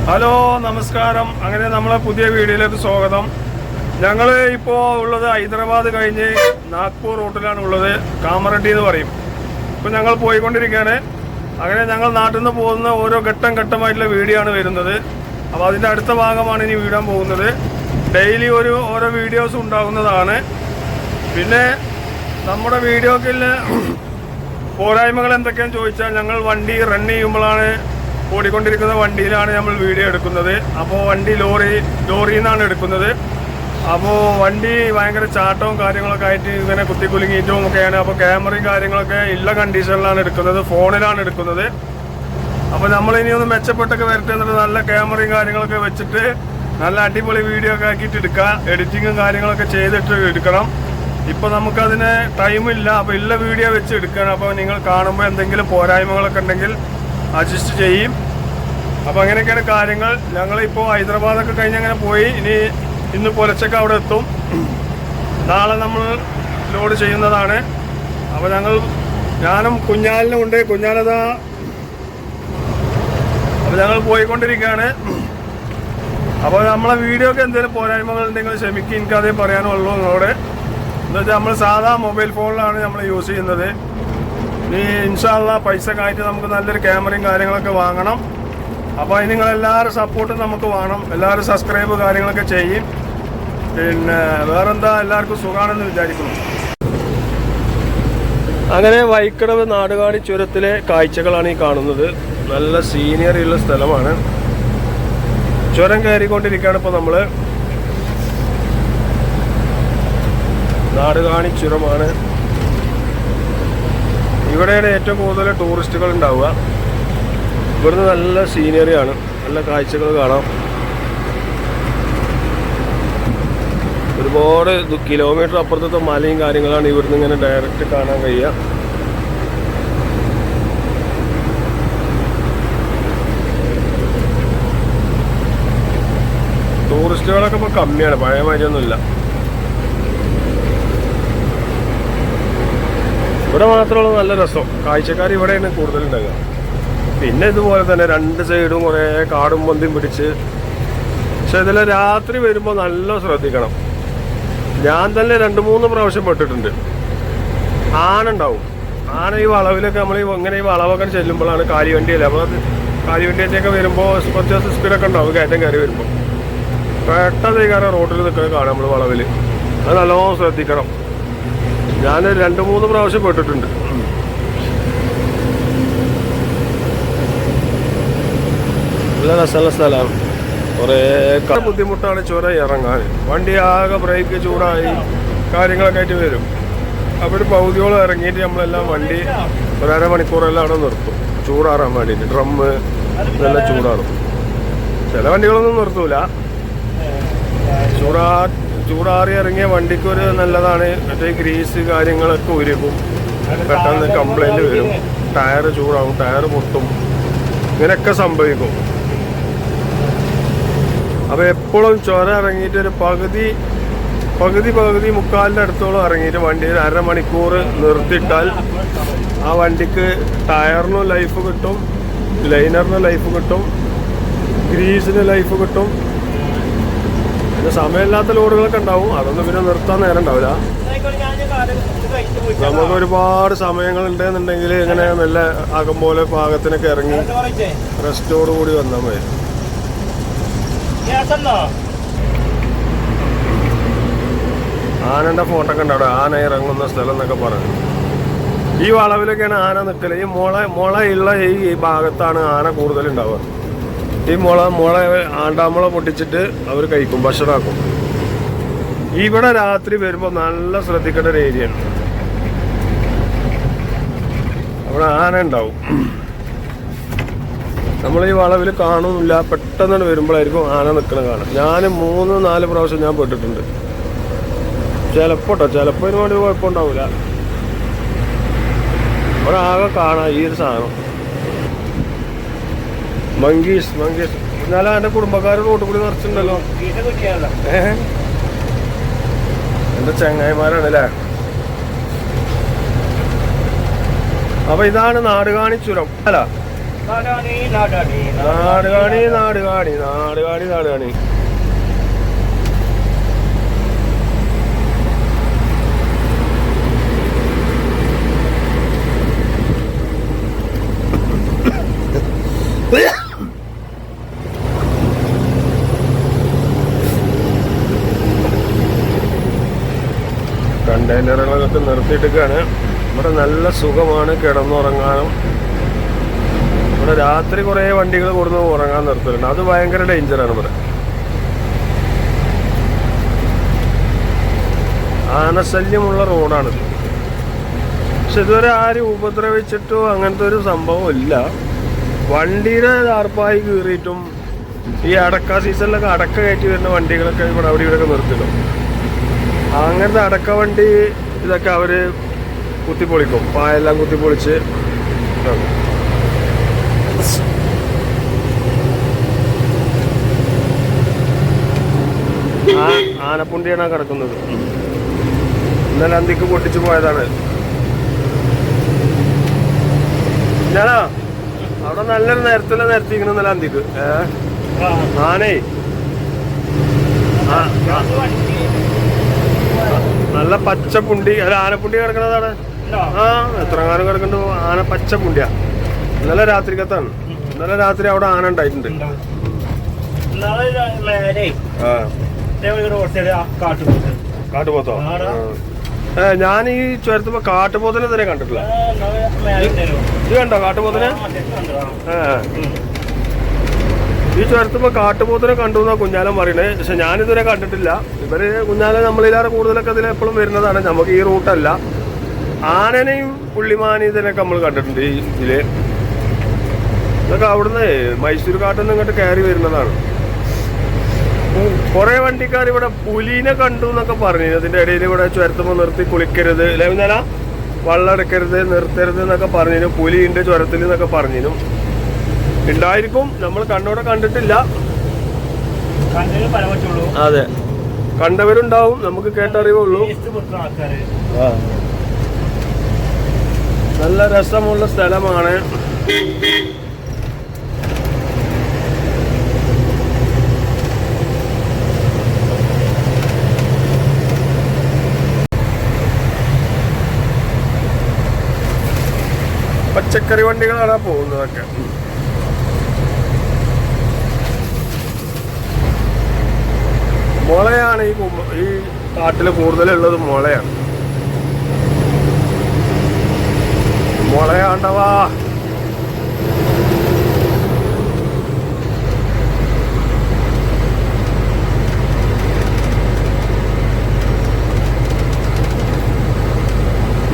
Hello നമസ്കാരം. അങ്ങനെ നമ്മളെ പുതിയ വീഡിയോയിലേക്ക് സ്വാഗതം. ഞങ്ങൾ ഇപ്പോൾ ഉള്ളത് ഹൈദരാബാദ് കഴിഞ്ഞ് നാഗ്പൂർ റൂട്ടിലാണ് ഉള്ളത്. കാമറഡ്ഡി എന്ന് പറയും. ഇപ്പോൾ ഞങ്ങൾ പോയിക്കൊണ്ടിരിക്കുകയാണ്. അങ്ങനെ ഞങ്ങൾ നാട്ടിൽ നിന്ന് പോകുന്ന ഓരോ ഘട്ടമായിട്ടുള്ള വീഡിയോ ആണ് വരുന്നത്. അപ്പോൾ അതിൻ്റെ അടുത്ത ഭാഗമാണ് ഇനി വീടാൻ പോകുന്നത്. ഡെയിലി ഓരോ വീഡിയോസ് ഉണ്ടാകുന്നതാണ്. പിന്നെ നമ്മുടെ വീഡിയോക്കിൽ പോരായ്മകൾ എന്തൊക്കെയാണെന്ന് ചോദിച്ചാൽ, ഞങ്ങൾ വണ്ടി റൺ ചെയ്യുമ്പോഴാണ് ഓടിക്കൊണ്ടിരിക്കുന്ന വണ്ടിയിലാണ് നമ്മൾ വീഡിയോ എടുക്കുന്നത്. അപ്പോൾ വണ്ടി ലോറിയിൽ നിന്നാണ് എടുക്കുന്നത്. അപ്പോൾ വണ്ടി ഭയങ്കര ചാട്ടവും കാര്യങ്ങളൊക്കെ ആയിട്ട് ഇങ്ങനെ കുത്തിക്കുലുങ്ങിയിട്ടും ഒക്കെയാണ്. അപ്പോൾ ക്യാമറയും കാര്യങ്ങളൊക്കെ ഉള്ള കണ്ടീഷനിലാണ് എടുക്കുന്നത്, ഫോണിലാണ് എടുക്കുന്നത്. അപ്പോൾ നമ്മളിനി ഒന്ന് മെച്ചപ്പെട്ടൊക്കെ വരട്ടെ എന്നിട്ട് നല്ല ക്യാമറയും കാര്യങ്ങളൊക്കെ വെച്ചിട്ട് നല്ല അടിപൊളി വീഡിയോ ഒക്കെ ആക്കിയിട്ട് എടുക്കുക. എഡിറ്റിങ്ങും കാര്യങ്ങളൊക്കെ ചെയ്തിട്ട് എടുക്കണം. ഇപ്പോൾ നമുക്കതിന് ടൈമില്ല. അപ്പോൾ ഉള്ള വീഡിയോ വെച്ച് എടുക്കണം. അപ്പോൾ നിങ്ങൾ കാണുമ്പോൾ എന്തെങ്കിലും പോരായ്മകളൊക്കെ ഉണ്ടെങ്കിൽ അഡ്ജസ്റ്റ് ചെയ്യും. അപ്പോൾ അങ്ങനെയൊക്കെയാണ് കാര്യങ്ങൾ. ഞങ്ങളിപ്പോൾ ഹൈദരാബാദൊക്കെ കഴിഞ്ഞ് അങ്ങനെ പോയി. ഇന്ന് പുലച്ചക്ക് അവിടെ എത്തും. നാളെ നമ്മൾ ലോഡ് ചെയ്യുന്നതാണ്. അപ്പോൾ ഞാനും കുഞ്ഞാലിനും ഉണ്ട്. കുഞ്ഞാലതാ. അപ്പോൾ ഞങ്ങൾ പോയിക്കൊണ്ടിരിക്കുകയാണ്. അപ്പോൾ നമ്മളെ വീഡിയോക്ക് എന്തെങ്കിലും പോരായ്മകൾ ഉണ്ടെങ്കിൽ ക്ഷമിക്കുക. എനിക്കതേ പറയാനുള്ളൂ നിങ്ങളോട്. എന്നുവെച്ചാൽ നമ്മൾ സാധാ മൊബൈൽ ഫോണിലാണ് നമ്മൾ യൂസ് ചെയ്യുന്നത്. ഇൻഷാ അല്ലാഹ് പൈസ കായിട്ട് നമുക്ക് നല്ലൊരു ക്യാമറയും കാര്യങ്ങളൊക്കെ വാങ്ങണം. അപ്പോൾ അതിന് നിങ്ങളെല്ലാവരും സപ്പോർട്ടും നമുക്ക് വേണം. എല്ലാവരും സബ്സ്ക്രൈബ് കാര്യങ്ങളൊക്കെ ചെയ്യും. പിന്നെ വേറെന്താ, എല്ലാവർക്കും സുഖമാണെന്ന് വിചാരിക്കുന്നു. അങ്ങനെ വൈക്കടവ് നാടുകാണി ചുരത്തിലെ കാഴ്ചകളാണ് ഈ കാണുന്നത്. നല്ല സീനിയറിയുള്ള സ്ഥലമാണ്. ചുരം കയറിക്കൊണ്ടിരിക്കുകയാണ് ഇപ്പോൾ നമ്മൾ. നാടുകാണി ചുരമാണ്. ഇവിടെയാണ് ഏറ്റവും കൂടുതൽ ടൂറിസ്റ്റുകൾ ഉണ്ടാവുക. ഇവിടുന്ന് നല്ല സീനറിയാണ്, നല്ല കാഴ്ചകൾ കാണാം. ഒരുപാട് കിലോമീറ്റർ അപ്പുറത്തെ മലയും കാര്യങ്ങളാണ് ഇവിടുന്ന് ഇങ്ങനെ ഡയറക്റ്റ് കാണാൻ കഴിയുക. ടൂറിസ്റ്റുകളൊക്കെ ഇപ്പോൾ കമ്മിയാണ്, പഴയ മാതിരിയൊന്നുമില്ല. ഇവിടെ മാത്രമുള്ള നല്ല രസം. കാഴ്ചക്കാർ ഇവിടെയാണ് കൂടുതലുണ്ടാകുക. പിന്നെ ഇതുപോലെ തന്നെ രണ്ട് സൈഡും കുറേ കാടും പൊന്തിയും പിടിച്ച്. പക്ഷെ ഇതിൽ രാത്രി വരുമ്പോൾ നല്ല ശ്രദ്ധിക്കണം. ഞാൻ തന്നെ 2-3 പ്രാവശ്യം പെട്ടിട്ടുണ്ട്. ആന ഉണ്ടാവും. ആന ഈ വളവിലൊക്കെ നമ്മൾ ഇങ്ങനെ ഈ വളവൊക്കെ ചെല്ലുമ്പോഴാണ് കാലിവണ്ടിയല്ലേ. അപ്പോൾ അത് കാലിവണ്ടിയൊക്കെ വരുമ്പോൾ കുറച്ച് സ്പീഡൊക്കെ ഉണ്ടാവും കയറ്റം കയറി വരുമ്പോൾ. പെട്ടെന്ന് കാരണം റോഡിൽ നിൽക്കുന്നത് കാണാം നമ്മൾ വളവിൽ. അത് നല്ലോണം ശ്രദ്ധിക്കണം. ഞാൻ 2-3 പ്രാവശ്യം പെട്ടിട്ടുണ്ട്. നല്ല രസമുള്ള സ്ഥലമാണ്. കുറേ ബുദ്ധിമുട്ടാണ് ചുരം ഇറങ്ങാൻ. വണ്ടി ആകെ ബ്രേക്ക് ചൂടായി കാര്യങ്ങളൊക്കെ ആയിട്ട് വരും. അപ്പോൾ ഒരു പകുതിയോളം ഇറങ്ങിയിട്ട് നമ്മളെല്ലാം വണ്ടി 1.5 മണിക്കൂറെല്ലാം അവിടെ നിർത്തും ചൂടാറാൻ വേണ്ടിയിട്ട്. ഡ്രമ്മ് നല്ല ചൂടാറും. ചില വണ്ടികളൊന്നും നിർത്തൂല. ചൂടാറി ഇറങ്ങിയ വണ്ടിക്കൊരു നല്ലതാണ്. മറ്റേ ഗ്രീസ് കാര്യങ്ങളൊക്കെ ഉരുക്കും. പെട്ടെന്ന് കംപ്ലൈൻറ്റ് വരും. ടയർ ചൂടാവും, ടയർ പൊട്ടും, ഇങ്ങനെയൊക്കെ സംഭവിക്കും. അപ്പോൾ എപ്പോഴും ചുരം ഇറങ്ങിയിട്ട് ഒരു പകുതി മുക്കാലിൻ്റെ അടുത്തോളം ഇറങ്ങിയിട്ട് വണ്ടി 1.5 മണിക്കൂർ നിർത്തിയിട്ടാൽ ആ വണ്ടിക്ക് ടയറിനും ലൈഫ് കിട്ടും, ലൈനറിന് ലൈഫ് കിട്ടും, ഗ്രീസിന് ലൈഫ് കിട്ടും. പിന്നെ സമയമില്ലാത്ത ലോഡുകളൊക്കെ ഉണ്ടാവും. അതൊന്നും പിന്നെ നിർത്താൻ നേരം ഉണ്ടാവില്ല. നമുക്ക് ഒരുപാട് സമയങ്ങളുണ്ടെന്നുണ്ടെങ്കിൽ ഇങ്ങനെ മെല്ലെ ആകും പോലെ പാകത്തിനൊക്കെ ഇറങ്ങി റെസ്റ്റോടുകൂടി വന്നാൽ മതി. ആനൻ്റെ ഫോട്ടോ ഒക്കെ ഉണ്ട് അവിടെ. ആന ഇറങ്ങുന്ന സ്ഥലം എന്നൊക്കെ പറഞ്ഞു. ഈ വളവിലൊക്കെയാണ് ആന നിൽക്കല്. ഈ മുളയുള്ള ഈ ഭാഗത്താണ് ആന കൂടുതലുണ്ടാവുക. ഈ മുള ആണ്ടാമുള പൊട്ടിച്ചിട്ട് അവർ കഴിക്കും, ഭക്ഷണമാക്കും. ഇവിടെ രാത്രി വരുമ്പോൾ നല്ല ശ്രദ്ധിക്കേണ്ട ഒരു ഏരിയയാണ്. അവിടെ ആന ഉണ്ടാവും. നമ്മൾ ഈ വളവിൽ കാണുന്നില്ല, പെട്ടെന്ന് വരുമ്പോഴായിരിക്കും ആന നിൽക്കുന്നത് കാണാം. ഞാൻ 3-4 പ്രാവശ്യം ഞാൻ പെട്ടിട്ടുണ്ട്. ചിലപ്പോൾ ഇതിന് വേണ്ടി കുഴപ്പമുണ്ടാവില്ല. അവിടെ ആകെ കാണാം ഈ ഒരു സാധനം. മങ്കീസ് എന്നാലും എൻ്റെ കുടുംബക്കാർ റോട്ടിൽ കൂടി നിറച്ചിട്ടുണ്ടല്ലോ. എൻ്റെ ചങ്ങായിമാരാണല്ലേ. അപ്പോൾ ഇതാണ് നാടുകാണി ചുരം. അല്ല, നാടുകാണി നാടുകാണി നാടുകാണി നാടുകാണി. കണ്ടെയ്നറുകളൊക്കെ നിർത്തിയിട്ടൊക്കെയാണ്. ഇവിടെ നല്ല സുഖമാണ് കിടന്നുറങ്ങാനും. ഇവിടെ രാത്രി കുറേ വണ്ടികൾ കൊടുന്ന് ഉറങ്ങാൻ നിർത്തുന്നുണ്ട്. അത് ഭയങ്കര ഡേഞ്ചറാണ്. ഇവിടെ ആനശല്യമുള്ള റോഡാണിത്. പക്ഷെ ഇതുവരെ ആരും ഉപദ്രവിച്ചിട്ടോ അങ്ങനത്തെ ഒരു സംഭവം ഇല്ല. വണ്ടിയുടെ താർപ്പായി കീറിയിട്ടും ഈ അടക്ക സീസണിലൊക്കെ അടക്ക കയറ്റി വരുന്ന വണ്ടികളൊക്കെ ഇവിടെ അവിടെ ഇവിടെയൊക്കെ നിർത്തിയിടും. അങ്ങനത്തെ അടക്ക വണ്ടി ഇതൊക്കെ അവര് കുത്തിപ്പൊളിക്കും. പായെല്ലാം കുത്തിപ്പൊളിച്ച് ആനപ്പുണ്ടിയാണ് കിടക്കുന്നത്. ഇന്നലെ അന്തിക്ക് പൊട്ടിച്ചു പോയതാണ്. ഞാനാ അവിടെ നല്ലൊരു നേരത്തില്ല നിരത്തിക്കണം. ഇന്നലെ അന്തിക്ക് ആനേ നല്ല പച്ചപ്പുണ്ടി. അല്ല ആനപ്പുണ്ടി കിടക്കണതാണ്. ആ എത്ര കാലം കിടക്കുന്നുണ്ട്. ആന പച്ചപ്പുണ്ടിയാ. ഇന്നലെ രാത്രിക്കത്താണ്. ഇന്നലെ രാത്രി അവിടെ ആന ഉണ്ടായിട്ടുണ്ട്. കാട്ടുപോത്തോ? ഞാൻ ഈ ചുരത്തുമ്പോ കാട്ടുപോത്തിനെ തന്നെ കണ്ടിട്ടില്ല. ഇത് കണ്ടോ കാട്ടുപോത്തിനെ? ഈ ചുരത്തുമ്പോ കാട്ടുപോത്തിനെ കണ്ടു എന്നാ കുഞ്ഞാലൻ പറയണേ. പക്ഷെ ഞാനിതുവരെ കണ്ടിട്ടില്ല. ഇവര് കുഞ്ഞാലൻ നമ്മളിലാറെ കൂടുതലൊക്കെ അതിൽ എപ്പോഴും വരുന്നതാണ്. നമുക്ക് ഈ റൂട്ടല്ല. ആനനെയും പുള്ളിമാനി ഇതിനൊക്കെ നമ്മൾ കണ്ടിട്ടുണ്ട്. ഈ ഇതില് ഇതൊക്കെ അവിടുന്ന് മൈസൂർ കാട്ടിൽ നിന്ന് ഇങ്ങോട്ട് കയറി വരുന്നതാണ്. കുറെ വണ്ടിക്കാർ ഇവിടെ പുലിനെ കണ്ടു എന്നൊക്കെ പറഞ്ഞു. അതിന്റെ ഇടയിൽ ഇവിടെ ചുരത്തുമ്പോൾ നിർത്തി കുളിക്കരുത്, അല്ലെ കുഞ്ഞാല വെള്ളം എടുക്കരുത്, നിർത്തരുത് എന്നൊക്കെ പറഞ്ഞു. പുലിന്റെ ചുരത്തിൽ എന്നൊക്കെ പറഞ്ഞു. ഉണ്ടായിരിക്കും, നമ്മൾ കണ്ടോടെ കണ്ടിട്ടില്ല. അതെ, കണ്ടവരുണ്ടാവും, നമുക്ക് കേട്ടറിവുള്ളൂ. നല്ല രസമുള്ള സ്ഥലമാണ്. പച്ചക്കറി വണ്ടികളാണ് പോകുന്നതൊക്കെ. മുളയാണ് ഈ കാട്ടിൽ കൂടുതലുള്ളത്. മുളയാണ്. മുളയാണ്ടവാ.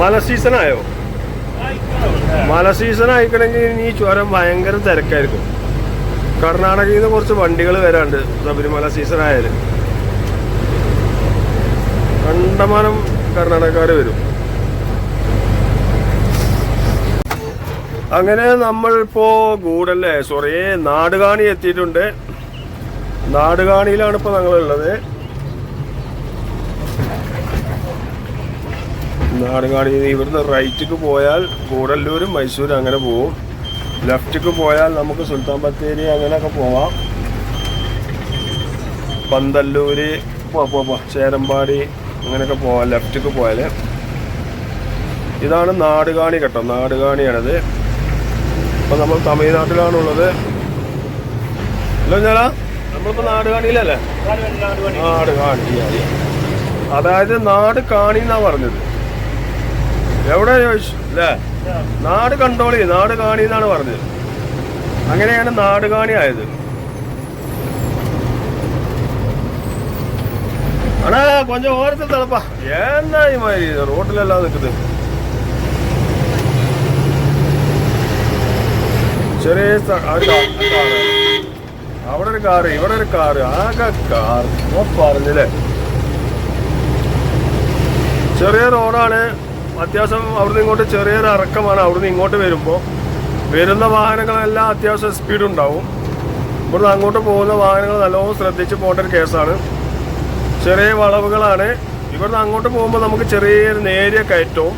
മല സീസണായോ? മല സീസൺ ആയിക്കണമെങ്കിൽ ഇനി ഈ ചുരം ഭയങ്കര തിരക്കായിരിക്കും. കർണാടകയിൽ നിന്ന് കുറച്ച് വണ്ടികൾ വരാണ്ട് ശബരിമല സീസൺ ആയാലും. കണ്ടമാനം കർണാടകക്കാർ വരും. അങ്ങനെ നമ്മളിപ്പോ ഗൂഡല്ലേ നാടുകാണി എത്തിയിട്ടുണ്ട്. നാടുകാണിയിലാണ് ഇപ്പൊ ഞങ്ങളുള്ളത്. നാടുകാണി ഇവിടുന്ന് റൈറ്റിക്ക് പോയാൽ ഗൂഡല്ലൂരും മൈസൂരും അങ്ങനെ പോവും. ലെഫ്റ്റിക്ക് പോയാൽ നമുക്ക് സുൽത്താൻ ബത്തേരി അങ്ങനെയൊക്കെ പോവാം. പന്തല്ലൂര് ചേരമ്പാടി അങ്ങനെയൊക്കെ പോവാം ലെഫ്റ്റിക്ക് പോയാൽ. ഇതാണ് നാടുകാണി കേട്ടോ. നാടുകാണിയാണിത്. ഇപ്പൊ നമ്മൾ തമിഴ്നാട്ടിലാണുള്ളത്. അല്ലോ ഞാനാ നമ്മളിപ്പോ നാടുകാണിയിലല്ലേ? നാടുകാണി, അതായത് നാട് കാണി എന്നാ പറഞ്ഞത്. എവിടെ ചോദിച്ചു അല്ലേ? നാട് കണ്ടോളി, നാട് കാണി എന്നാണ് പറഞ്ഞത്. അങ്ങനെയാണ് നാടുകാണി ആയത്. ആണാ കൊഞ്ചം ഓരത്തിൽ തളപ്പാ. എന്നാ ഈ മാതിരി റോട്ടിലെല്ലാം നിൽക്കുന്നത്. ചെറിയ അവിടെ ഒരു കാറ്, ഇവിടെ ഒരു കാറ്, ആകെ കാർ പറഞ്ഞില്ലേ. ചെറിയ റോഡാണ്. അത്യാവശ്യം അവിടുന്ന് ഇങ്ങോട്ട് ചെറിയൊരു ഇറക്കമാണ്. അവിടുന്ന് ഇങ്ങോട്ട് വരുന്ന വാഹനങ്ങളെല്ലാം അത്യാവശ്യം സ്പീഡ് ഉണ്ടാവും. ഇവിടുന്ന് അങ്ങോട്ട് പോകുന്ന വാഹനങ്ങൾ നല്ലോണം ശ്രദ്ധിച്ച് പോകേണ്ട ഒരു കേസാണ്. ചെറിയ വളവുകളാണ്. ഇവിടുന്ന് അങ്ങോട്ട് പോകുമ്പോൾ നമുക്ക് ചെറിയൊരു നേരിയ കയറ്റവും,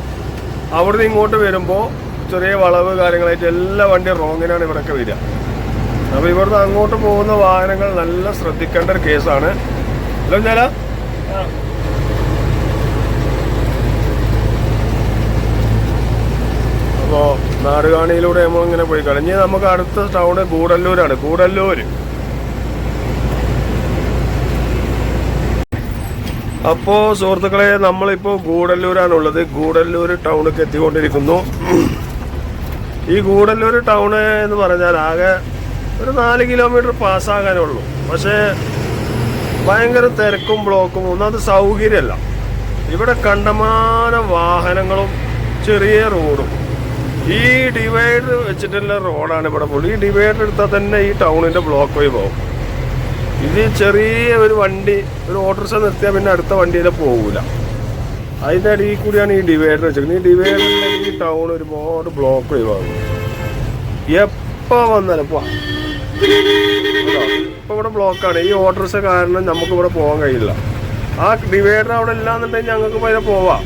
അവിടുന്ന് ഇങ്ങോട്ട് വരുമ്പോൾ ചെറിയ വളവ് കാര്യങ്ങളായിട്ട് എല്ലാ വണ്ടിയും റോങ്ങിനാണ് ഇവിടെയൊക്കെ വരിക. അപ്പോൾ ഇവിടുന്ന് അങ്ങോട്ട് പോകുന്ന വാഹനങ്ങൾ നല്ല ശ്രദ്ധിക്കേണ്ട ഒരു കേസാണ്. അല്ലോ ഞാല അപ്പോൾ നാടുകാണിയിലൂടെ നമ്മളിങ്ങനെ പോയി കളഞ്ഞ് നമുക്ക് അടുത്ത ടൗണ് ഗൂഡല്ലൂരാണ്. ഗൂഡല്ലൂര് അപ്പോൾ സുഹൃത്തുക്കളെ, നമ്മളിപ്പോൾ ഗൂഡല്ലൂരാണുള്ളത്. ഗൂഡല്ലൂർ ടൗണിലേക്ക് എത്തിക്കൊണ്ടിരിക്കുന്നു. ഈ ഗൂഡല്ലൂർ ടൗണ് എന്ന് പറഞ്ഞാൽ ആകെ ഒരു 4 കിലോമീറ്റർ പാസ്സാകാനുള്ളൂ. പക്ഷേ ഭയങ്കര തിരക്കും ബ്ലോക്കും. ഒന്നത് സൗകര്യമല്ല. ഇവിടെ കണ്ടമാനം വാഹനങ്ങളും ചെറിയ റോഡും. ഈ ഡിവൈഡർ വെച്ചിട്ടുള്ള റോഡാണ് ഇവിടെ പോകുന്നത്. ഈ ഡിവൈഡർ എടുത്താൽ തന്നെ ഈ ടൗണിൻ്റെ ബ്ലോക്ക് വഴി പോകും. ഇത് ചെറിയ ഒരു വണ്ടി, ഒരു ഓട്ടോറിക്ഷ നിർത്തിയാൽ പിന്നെ അടുത്ത വണ്ടിയിൽ പോകില്ല. അതിൻ്റെ അടിയിൽ കൂടിയാണ് ഈ ഡിവൈഡർ വെച്ചിരിക്കുന്നത്. ഈ ഡിവൈഡറിൽ ഈ ടൗൺ ഒരുപാട് ബ്ലോക്ക് ഒഴിവാകും. എപ്പോൾ വന്നാലും ഇപ്പോൾ ഇവിടെ ബ്ലോക്കാണ്. ഈ ഓട്ടോറിക്ഷ കാരണം നമുക്കിവിടെ പോകാൻ കഴിയില്ല. ആ ഡിവൈഡർ അവിടെ ഇല്ലാന്നുണ്ടെങ്കിൽ ഞങ്ങൾക്ക് അതിനെ പോവാം.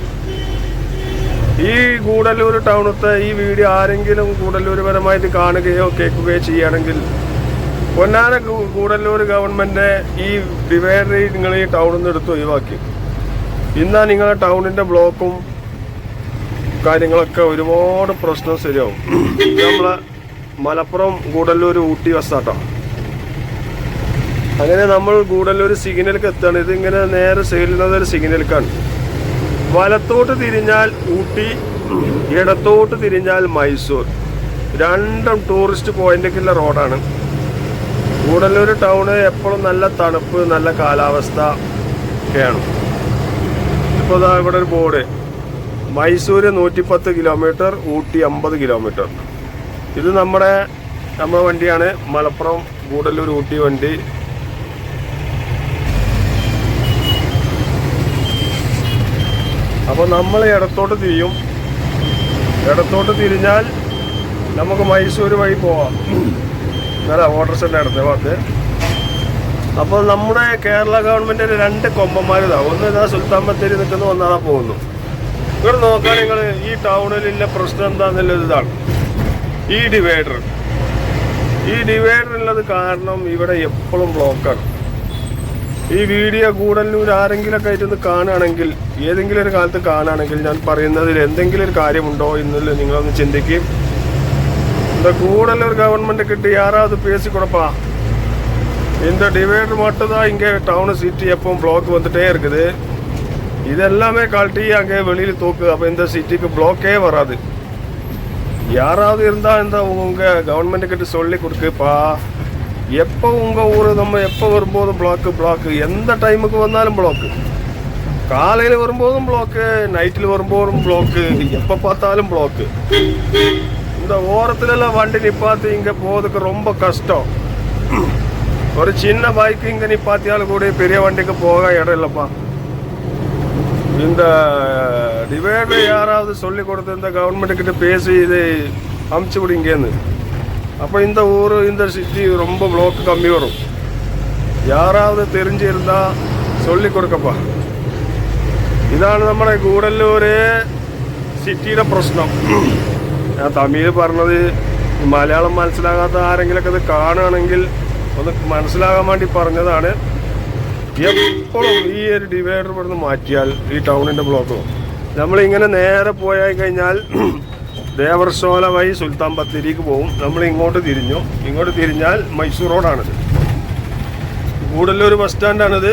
ഈ ഗൂഡല്ലൂർ ടൗണത്തെ ഈ വീഡിയോ ആരെങ്കിലും ഗൂഡല്ലൂർ പരമായിട്ട് കാണുകയോ കേൾക്കുകയോ ചെയ്യുകയാണെങ്കിൽ പൊന്നാന ഗൂഡല്ലൂർ ഗവൺമെൻറ് ഈ ഡിവൈഡർ നിങ്ങൾ ഈ ടൗണിൽ നിന്ന് എടുത്ത് ഒഴിവാക്കി. ഇന്നാ നിങ്ങളെ ടൗണിൻ്റെ ബ്ലോക്കും കാര്യങ്ങളൊക്കെ ഒരുപാട് പ്രശ്നം ശരിയാവും. നമ്മളെ മലപ്പുറം ഗൂഡല്ലൂർ ഊട്ടി ബസ്സാട്ടോ. അങ്ങനെ നമ്മൾ ഗൂഡല്ലൂർ സിഗ്നലിലേക്ക് എത്തുകയാണ്. ഇതിങ്ങനെ നേരെ ചെല്ലുന്നത് ഒരു സിഗ്നലിലേക്കാണ്. വലത്തോട്ട് തിരിഞ്ഞാൽ ഊട്ടി, ഇടത്തോട്ട് തിരിഞ്ഞാൽ മൈസൂർ. രണ്ടും ടൂറിസ്റ്റ് പോയിന്റൊക്കെയുള്ള റോഡാണ്. ഗൂഡല്ലൂർ ടൗണ് എപ്പോഴും നല്ല തണുപ്പ്, നല്ല കാലാവസ്ഥ ഒക്കെയാണ്. ഇപ്പോൾ ഇവിടെ ഒരു board, Mysore 110 kilometre, Ooty 50 kilometre. ഇത് നമ്മുടെ വണ്ടിയാണ്, മലപ്പുറം ഗൂഡല്ലൂർ ഊട്ടി വണ്ടി. അപ്പോൾ നമ്മൾ ഇടത്തോട്ട് തിരിയും. ഇടത്തോട്ട് തിരിഞ്ഞാൽ നമുക്ക് മൈസൂർ വഴി പോവാം. നല്ല ഓട്ടോറിക്ഷൻ്റെ അടുത്ത ഭാഗത്ത്. അപ്പോൾ നമ്മുടെ കേരള ഗവൺമെൻറ്റിൻ്റെ 2 കൊമ്പന്മാരിതാണ്. ഒന്ന് ഇതാ സുൽത്താൻ ബത്തേരി നിൽക്കുന്നു, ഒന്നാളെ പോകുന്നു. ഇവിടെ നോക്കാൻ നിങ്ങൾ ഈ ടൗണിലുള്ള പ്രശ്നം എന്താണെന്നുള്ളത് ഇതാണ്. ഈ ഡിവൈഡർ ഉള്ളത് കാരണം ഇവിടെ എപ്പോഴും ബ്ലോക്കാണ്. ഈ വീഡിയോ ഗൂഡല്ലൂർ ആരെങ്കിലുമൊക്കെ ആയിട്ടൊന്ന് കാണുകയാണെങ്കിൽ, ഏതെങ്കിലും ഒരു കാലത്ത് കാണുകയാണെങ്കിൽ ഞാൻ പറയുന്നതിൽ എന്തെങ്കിലും ഒരു കാര്യമുണ്ടോ എന്നുള്ളത് നിങ്ങളൊന്ന് ചിന്തിക്കും. இந்த கூடலூர் கவர்மெண்ட் கிட்ட யாராவது பேசி கொடுப்பா. இந்த டிவைடர் மட்டும் தான் இங்கே டவுனு சிட்டி எப்பவும் பிளாக் வந்துட்டே இருக்குது. இதெல்லாமே கழட்டி அங்கே வெளியில் தூக்கு. அப்போ இந்த சிட்டிக்கு பிளாக்கே வராது. யாராவது இருந்தால் இந்த உங்கள் கவர்மெண்ட் கிட்ட சொல்லி கொடுக்குப்பா. எப்போ உங்கள் ஊர் நம்ம எப்போ வரும்போதும் பிளாக்கு எந்த டைமுக்கு வந்தாலும் பிளாக்கு. காலையில் வரும்போதும் பிளாக்கு, நைட்டில் வரும்போதும் பிளாக்கு, எப்போ பார்த்தாலும் பிளாக்கு. இந்த ஓரத்துலலாம் வண்டி நிப்பாத்தி இங்கே போகிறதுக்கு ரொம்ப கஷ்டம். ஒரு சின்ன பைக்கு இங்கே நிப்பாத்தியாலும் கூட பெரிய வண்டிக்கு போக இடம் இல்லைப்பா. இந்த டிவைடர் யாராவது சொல்லி கொடுத்து இந்த கவர்மெண்ட்டுக்கிட்ட பேசி இது அமுச்சு விடுங்கன்னு. அப்போ இந்த ஊர், இந்த சிட்டி ரொம்ப ப்ளாக் கம்மி வரும். யாராவது தெரிஞ்சிருந்தா சொல்லி കൊടുക്കപ്പാ. ഇതാണ് നമ്മുടെ ഗൂഡല്ലൂർ സിറ്റിയുടെ പ്രശ്നം. ഞാൻ തമിഴ് പറഞ്ഞത് മലയാളം മനസ്സിലാകാത്ത ആരെങ്കിലൊക്കെ ഇത് കാണുകയാണെങ്കിൽ ഒന്ന് മനസ്സിലാകാൻ വേണ്ടി പറഞ്ഞതാണ്. എപ്പോഴും ഈ ഒരു ഡിവൈഡർ ഇവിടുന്ന് മാറ്റിയാൽ ഈ ടൗണിൻ്റെ ബ്ലോക്ക്. നമ്മളിങ്ങനെ നേരെ പോയാൽ കഴിഞ്ഞാൽ ദേവർശോല വഴി സുൽത്താൻ ബത്തേരിക്ക് പോകും. നമ്മൾ ഇങ്ങോട്ട് തിരിഞ്ഞാൽ മൈസൂർ റോഡാണിത്. ഗൂഡല്ലൂർ ബസ് സ്റ്റാൻഡാണിത്.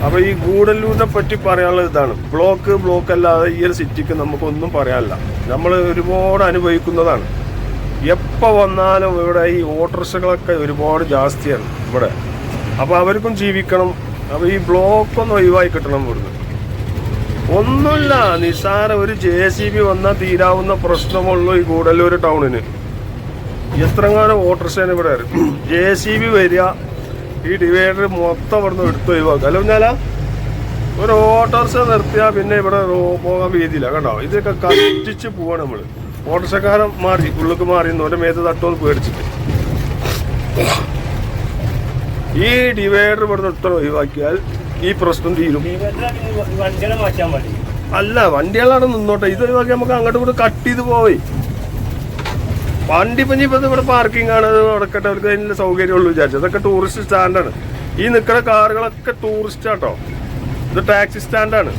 അപ്പോൾ ഈ ഗൂഡല്ലൂരിനെ പറ്റി പറയാനുള്ളത് ഇതാണ്. ബ്ലോക്ക് അല്ലാതെ ഈ ഒരു സിറ്റിക്ക് നമുക്കൊന്നും പറയാനില്ല. നമ്മൾ ഒരുപാട് അനുഭവിക്കുന്നതാണ്. എപ്പോൾ വന്നാലും ഇവിടെ ഈ ഓട്ടോറിക്ഷകളൊക്കെ ഒരുപാട് ജാസ്തിയാണ് ഇവിടെ. അപ്പോൾ അവർക്കും ജീവിക്കണം. അപ്പോൾ ഈ ബ്ലോക്കൊന്ന് ഒഴിവായി കിട്ടണം ഇവിടുന്ന്. ഒന്നുമില്ല, നിസ്സാര ഒരു JCB വന്നാൽ തീരാവുന്ന പ്രശ്നമുള്ളൂ ഈ ഗൂഡല്ലൂർ ടൗണിന്. എത്രങ്ങാനും ഓട്ടോറിക്ഷയാണ് ഇവിടെ. JCB വരിക, ഈ ഡിവൈഡർ മൊത്തം ഇവിടുന്ന് എടുത്ത് ഒഴിവാക്കുക. അല്ല കുഞ്ഞാല, ഒരു ഓട്ടോറിക്ഷ നിർത്തിയാൽ പിന്നെ ഇവിടെ പോകാൻ വീതിയില്ല. കണ്ടോ, ഇതൊക്കെ കത്തിച്ച് പോവാണ് നമ്മൾ. ഓട്ടോറിക്ഷക്കാരൻ മാറി ഉള്ളിലേക്ക് മാറിയെന്ന് ഓരോ മേത്ത് തട്ടുമെന്ന് പേടിച്ചിട്ട്. ഈ ഡിവൈഡർ ഇവിടുന്ന് എടുത്ത് ഒഴിവാക്കിയാൽ ഈ പ്രശ്നം തീരും. അല്ല, വണ്ടികളവിടെ നിന്നോട്ടെ. ഇതൊരു വകി നമുക്ക് അങ്ങോട്ടും കൂടെ കട്ട് ചെയ്ത് പോയി. വണ്ടി ഇപ്പൊ ഇവിടെ പാർക്കിംഗ് ആണ്, നടക്കട്ടെ, അവർക്ക് അതിനുള്ള സൗകര്യമുള്ളൂ വിചാരിച്ചു. അതൊക്കെ ടൂറിസ്റ്റ് സ്റ്റാൻഡാണ്. ഈ നിൽക്കുന്ന കാറുകളൊക്കെ ടൂറിസ്റ്റ് ആട്ടോ. ഇത് ടാക്സി സ്റ്റാൻഡാണ്.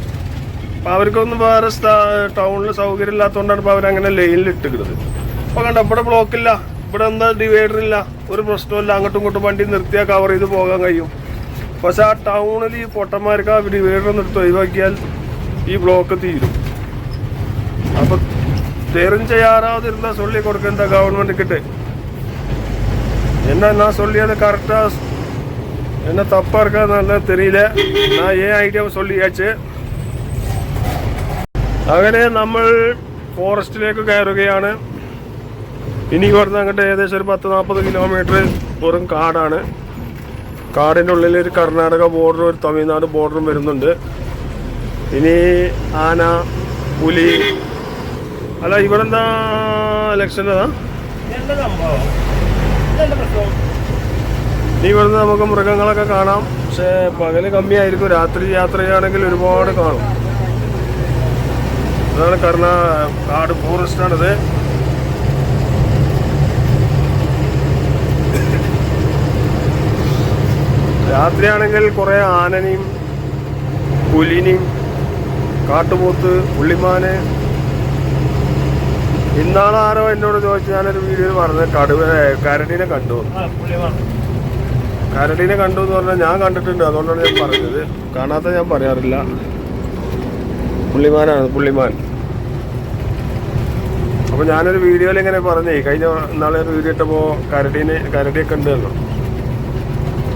അപ്പൊ അവർക്കൊന്നും വേറെ ടൗണിൽ സൗകര്യം ഇല്ലാത്തതുകൊണ്ടാണ് ഇപ്പൊ അവരങ്ങനെ ലൈനിൽ ഇട്ടിക്കുന്നത്. അപ്പൊ കണ്ട ഇവിടെ ബ്ലോക്കില്ല, ഇവിടെ എന്താ ഡിവൈഡർ ഇല്ല, ഒരു പ്രശ്നമില്ല. അങ്ങോട്ടും ഇങ്ങോട്ടും വണ്ടി നിർത്തിയാൽ കവർ ചെയ്ത് പോകാൻ കഴിയും. പക്ഷെ ആ ടൗണിൽ ഈ പൊട്ടന്മാർക്ക് ആ ഡിവൈഡർ നിർത്തി ഒഴിവാക്കിയാൽ ഈ ബ്ലോക്ക് തീരും. അപ്പൊ தெரிஞ்ச யாராவது இருந்தா சொல்லி கொடுக்க இந்த கவர்மெண்ட் கிட்ட. என்ன நான் சொல்லியது கரெக்டா என்ன தப்பா இருக்கான்னு தெரியல. நான் ஏன் ഐഡിയ சொல்லியாச்சு. അങ്ങനെ നമ്മൾ ഫോറസ്റ്റിലേക്ക് കയറുകയാണ്. ഇനി ഇവിടുന്ന് അങ്ങോട്ട് ഏകദേശം ഒരു 10-40 കിലോമീറ്റർ വെറും കാടാണ്. കാടിൻ്റെ ഉള്ളിൽ ഒരു കർണാടക ബോർഡറും ഒരു തമിഴ്നാട് ബോർഡറും വരുന്നുണ്ട്. ഇനി ആന, പുലി, അല്ല ഇവിടെ എന്താ ഇലക്ഷൻ ഇനി ഇവിടുന്ന് നമുക്ക് മൃഗങ്ങളൊക്കെ കാണാം. പക്ഷെ പകല് കമ്മിയായിരിക്കും, രാത്രി യാത്ര ചെയ്യുകയാണെങ്കിൽ ഒരുപാട് കാണും. അതാണ് കാട് ഫോറസ്റ്റാണിത്. രാത്രിയാണെങ്കിൽ കുറെ ആനനെയും പുലിനെയും കാട്ടുപോത്ത്, പുള്ളിമാന്. ഇന്നാണ് ആരോ എന്നോട് ചോദിച്ചു, ഞാനൊരു വീഡിയോയിൽ പറഞ്ഞത് കരടീനെ കണ്ടു. കരടീനെ കണ്ടു എന്ന് പറഞ്ഞാൽ ഞാൻ കണ്ടിട്ടുണ്ട്, അതുകൊണ്ടാണ് ഞാൻ പറഞ്ഞത്. കാണാത്ത ഞാൻ പറയാറില്ല. പുള്ളിമാനാണ്, പുള്ളിമാൻ. അപ്പൊ ഞാനൊരു വീഡിയോയിൽ ഇങ്ങനെ പറഞ്ഞേ, കഴിഞ്ഞ നാളെ ഒരു വീഡിയോ ഇട്ടപ്പോൾ കരടിയൊക്കെ ഉണ്ടല്ലോ.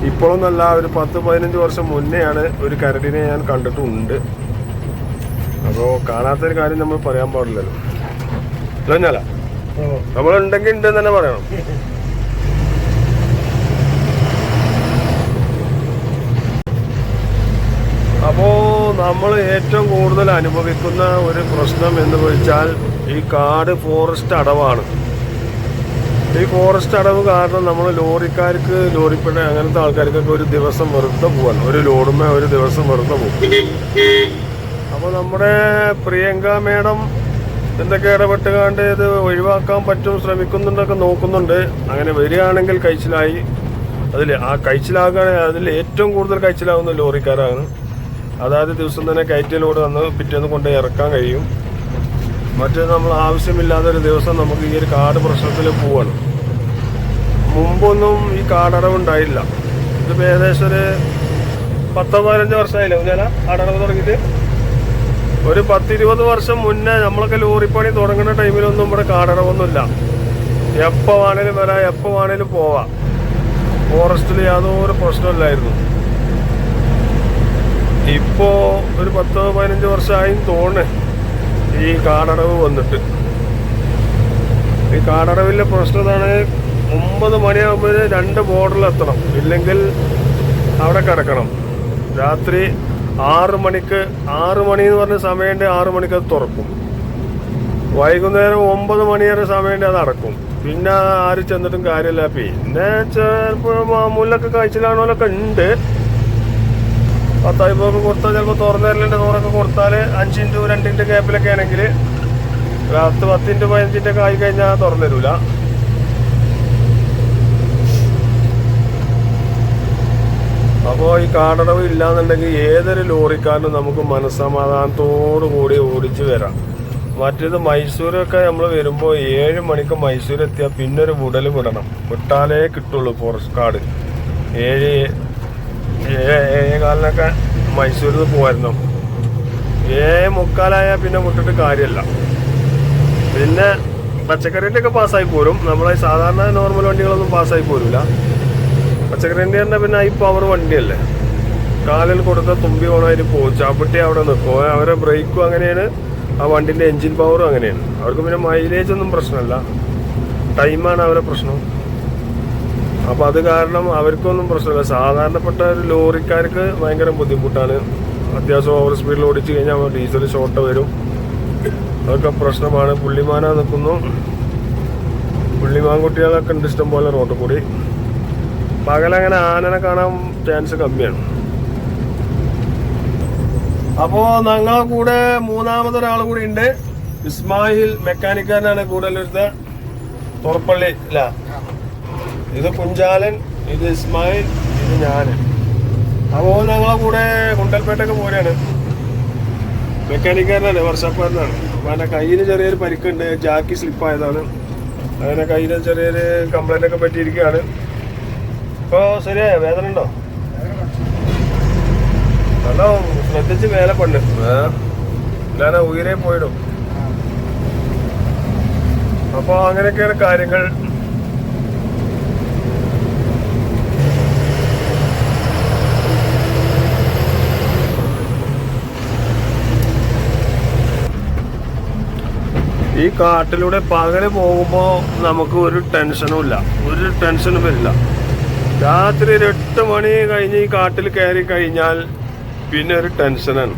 ഇപ്പോഴൊന്നല്ല, ഒരു 10-15 വർഷം മുന്നെയാണ് ഒരു കരടിനെ ഞാൻ കണ്ടിട്ടുണ്ട്. അപ്പോൾ കാണാത്തൊരു കാര്യം നമ്മൾ പറയാൻ പാടില്ലല്ലോ. അല്ല, നമ്മളുണ്ടെങ്കിൽ ഉണ്ടെന്ന് തന്നെ പറയണം. അപ്പോ നമ്മൾ ഏറ്റവും കൂടുതൽ അനുഭവിക്കുന്ന ഒരു പ്രശ്നം എന്ന് വെച്ചാൽ ഈ കാട് ഫോറസ്റ്റ് അടവാണ്. ഈ ഫോറസ്റ്റ് അടവ് കാരണം നമ്മൾ ലോറിക്കാർക്ക്, ലോറിപ്പണ അങ്ങനത്തെ ആൾക്കാർക്കൊക്കെ ഒരു ദിവസം വെറുതെ പോവാൻ, ഒരു ലോഡുമേ ഒരു ദിവസം വെറുതെ പോകും. അപ്പോൾ നമ്മുടെ പ്രിയങ്ക മേഡം എന്തൊക്കെ ഇടപെട്ടുകാണ്ട് ഇത് ഒഴിവാക്കാൻ പറ്റും ശ്രമിക്കുന്നുണ്ടൊക്കെ നോക്കുന്നുണ്ട്. അങ്ങനെ വരികയാണെങ്കിൽ കഴിച്ചിലായി. ആ കഴിച്ചിലാകുകയാണെങ്കിൽ അതിൽ ഏറ്റവും കൂടുതൽ കഴിച്ചിലാവുന്ന ലോറിക്കാരാണ്. അതായത് ദിവസം തന്നെ കയറ്റിലോട് വന്ന് പിറ്റേന്ന് കൊണ്ട് ഇറക്കാൻ കഴിയും. മറ്റേത് നമ്മൾ ആവശ്യമില്ലാത്ത ഒരു ദിവസം നമുക്ക് ഈ ഒരു കാട് പ്രശ്നത്തിൽ പോവാണ്. മുമ്പൊന്നും ഈ കാടടവുണ്ടായില്ല. ഇതിപ്പോൾ ഏകദേശം ഒരു 10-15 വർഷമായില്ലേ ഞാൻ കാടടവ് തുടങ്ങിയിട്ട്. ഒരു 10-20 വർഷം മുന്നേ നമ്മളൊക്കെ ലോറിപ്പണി തുടങ്ങുന്ന ടൈമിലൊന്നും ഇവിടെ കാടടവൊന്നുമില്ല. എപ്പോൾ വേണേലും വരാം, എപ്പോൾ വേണേലും പോവാം. ഫോറസ്റ്റിൽ യാതൊരു പ്രശ്നമില്ലായിരുന്നു. ഇപ്പോൾ ഒരു 10-15 വർഷമായി തോന്നേ ഈ കാടടവ് വന്നിട്ട്. ഈ കാടടവിലെ പ്രശ്നം ഇതാണ്, 9 മണിയാകുമ്പോൾ 2 ബോർഡറിലെത്തണം, ഇല്ലെങ്കിൽ അവിടെ കിടക്കണം. രാത്രി 6 മണിക്ക്, 6 മണി എന്ന് പറഞ്ഞ സമയമുണ്ട്, 6 മണിക്ക് അത് തുറക്കും. വൈകുന്നേരം 9 മണി വരെ സമയമുണ്ട്, അത് അടക്കും. പിന്നെ ആരും ചെന്നിട്ടും കാര്യമില്ല. പിന്നെ ചിലപ്പോൾ മാമൂലൊക്കെ കഴിച്ചിലാണോലൊക്കെ ഉണ്ട്. 10 രൂപ കൊടുത്താൽ ചിലപ്പോൾ തുറന്നേരലിൻ്റെ തോറൊക്കെ കൊടുത്താൽ 5 ഇൻറ്റു 2 ഇൻറ്റു ഗ്യാപ്പിലൊക്കെ ആണെങ്കിൽ രാത്രി 10 ഇൻറ്റു 15 ഒക്കെ ആയി കഴിഞ്ഞാൽ തുറന്നു തരൂല. അപ്പോൾ ഈ കാടടവ് ഇല്ലാന്നുണ്ടെങ്കിൽ ഏതൊരു ലോറിക്കാരനും നമുക്ക് മനസ്സമാധാനത്തോടു കൂടി ഓടിച്ചു വരാം. മറ്റേത് മൈസൂരൊക്കെ നമ്മൾ വരുമ്പോൾ 7 മണിക്ക് മൈസൂർ എത്തിയാൽ പിന്നെ ഒരു വിടണം, വിട്ടാലേ കിട്ടുള്ളൂ ഫോറസ്റ്റ് കാട്. 7-7:15 മൈസൂരിൽ നിന്ന് പോയിരുന്നു. 7:45 പിന്നെ വിട്ടിട്ട് കാര്യമല്ല. പിന്നെ പച്ചക്കറിൻ്റെ ഒക്കെ പാസ്സായി പോരും. നമ്മളെ സാധാരണ നോർമൽ വണ്ടികളൊന്നും പാസ്സായി പോരില്ല. പച്ചക്കറിൻ്റെ തന്നെ പിന്നെ ഈ പവർ വണ്ടിയല്ലേ, കാലിൽ കൊടുത്ത തുമ്പി പോണതിന് പോകും, ചവിട്ടി അവിടെ നിൽക്കും. അവരെ ബ്രേക്കും അങ്ങനെയാണ്, ആ വണ്ടിൻ്റെ എൻജിൻ പവറും അങ്ങനെയാണ്. അവർക്ക് പിന്നെ മൈലേജ് ഒന്നും പ്രശ്നമല്ല, ടൈമാണ് അവരെ പ്രശ്നം. അപ്പോൾ അത് കാരണം അവർക്കൊന്നും പ്രശ്നമില്ല. സാധാരണപ്പെട്ട ഒരു ലോറിക്കാർക്ക് ഭയങ്കര ബുദ്ധിമുട്ടാണ്. അത്യാവശ്യം ഓവർ സ്പീഡിൽ ഓടിച്ചു കഴിഞ്ഞാൽ ഡീസൽ ഷോർട്ട് വരും, അതൊക്കെ പ്രശ്നമാണ്. പുള്ളിമാന നിൽക്കുന്നു, പുള്ളിമാൻ കുട്ടികളൊക്കെ ഉണ്ട് ഇഷ്ടം പോലെ റോഡിൽ കൂടി. പകലങ്ങനെ ആനനെ കാണാൻ ചാൻസ് കമ്മിയാണ്. അപ്പോ ഞങ്ങളെ കൂടെ മൂന്നാമതൊരാൾ കൂടി ഉണ്ട്. ഇസ്മായിൽ മെക്കാനിക്കാരനാണ് കൂടുതലെടുത്ത തുറപ്പള്ളി അല്ല. ഇത് കുഞ്ചാലൻ, ഇത് ഇസ്മായിൽ, ഇത് ഞാൻ. അപ്പോ ഞങ്ങളെ കൂടെ കുണ്ടൽപേട്ടൊക്കെ പോലെയാണ്. മെക്കാനിക്കാരനാണ്, വർഷക്കാരനാണ്. അപ്പൊ എൻ്റെ കയ്യിൽ ചെറിയൊരു പരിക്കുണ്ട്, ജാക്കി സ്ലിപ്പായതാണ്. അങ്ങനെ കയ്യിൽ ചെറിയൊരു കംപ്ലൈന്റ് ഒക്കെ പറ്റിയിരിക്കുകയാണ്. ഇപ്പൊ ശരിയായോ? വേദന ഉണ്ടോ? നല്ല ശ്രദ്ധിച്ച് മേലെ പണ്ട് ഞാൻ ഉയരെ പോയിടും. അപ്പൊ അങ്ങനെയൊക്കെയാണ് കാര്യങ്ങൾ. ഈ കാട്ടിലൂടെ പകല് പോകുമ്പോ നമുക്ക് ഒരു ടെൻഷനും ഇല്ല, ഒരു ടെൻഷനും വരില്ല. രാത്രി ഒരു 8 മണി കഴിഞ്ഞ് ഈ കാട്ടിൽ കയറി കഴിഞ്ഞാൽ പിന്നെ ഒരു ടെൻഷനാണ്.